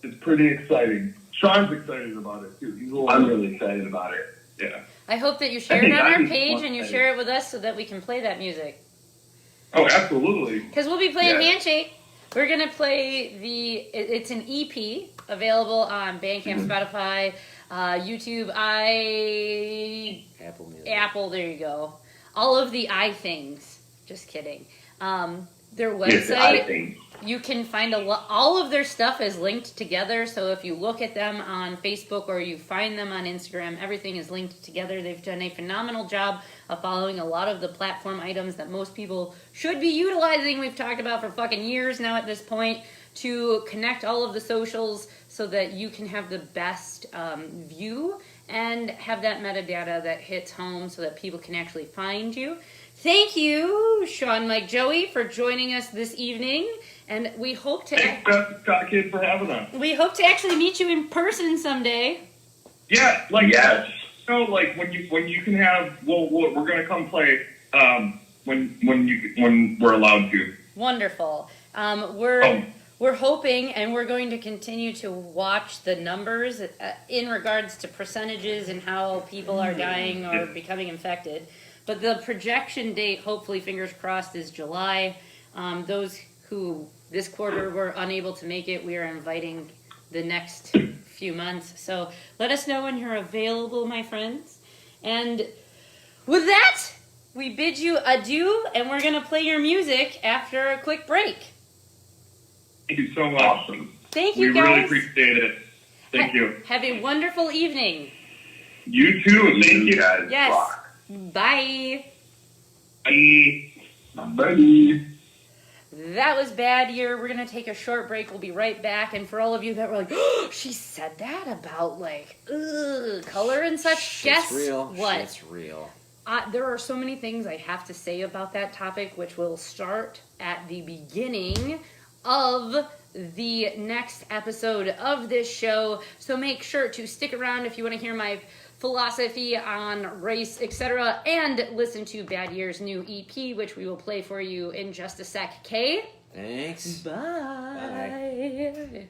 it's pretty exciting. Sean's excited about it too. I'm really excited about it. Yeah. I hope that you share it think on that'd our be page fun. and you share it with us so that we can play that music. Oh, absolutely. Because we'll be playing Yeah. Handshake. We're going to play it's an EP available on Bandcamp, Spotify, YouTube, Apple Music. Apple, there you go. All of the things. Just kidding. Their Yes, I website, think. you can find all of their stuff is linked together. So if you look at them on Facebook or you find them on Instagram, everything is linked together. They've done a phenomenal job of following a lot of the platform items that most people should be utilizing. We've talked about for fucking years now at this point to connect all of the socials so that you can have the best view and have that metadata that hits home so that people can actually find you. Thank you, Sean, Mike, Joey, for joining us this evening, and we hope to Thanks, Beth Scott Kid, for having us. actually meet you in person someday. Yeah, like Yes. like when you can have. We're gonna come play when we're allowed to. Wonderful. We're hoping, and we're going to continue to watch the numbers in regards to percentages and how people are dying or becoming infected. But the projection date, hopefully, fingers crossed, is July. Those who this quarter were unable to make it, we are inviting the next few months. So let us know when you're available, my friends. And with that, we bid you adieu, and we're going to play your music after a quick break. Thank you so much. Awesome. Thank you, We really guys. appreciate it. Thank you. Have a wonderful evening. You too. Thank you. guys. Yes. Rock. Bye. Bye. Bye. That was Bad Year. We're going to take a short break. We'll be right back. And for all of you that were like, oh, she said that about, like, color and such. Guess real. what? It's real. There are so many things I have to say about that topic, which will start at the beginning of the next episode of this show. So make sure to stick around if you want to hear my philosophy on race, etc., and listen to Bad Year's new EP, which we will play for you in just a sec. Okay? Thanks. Bye.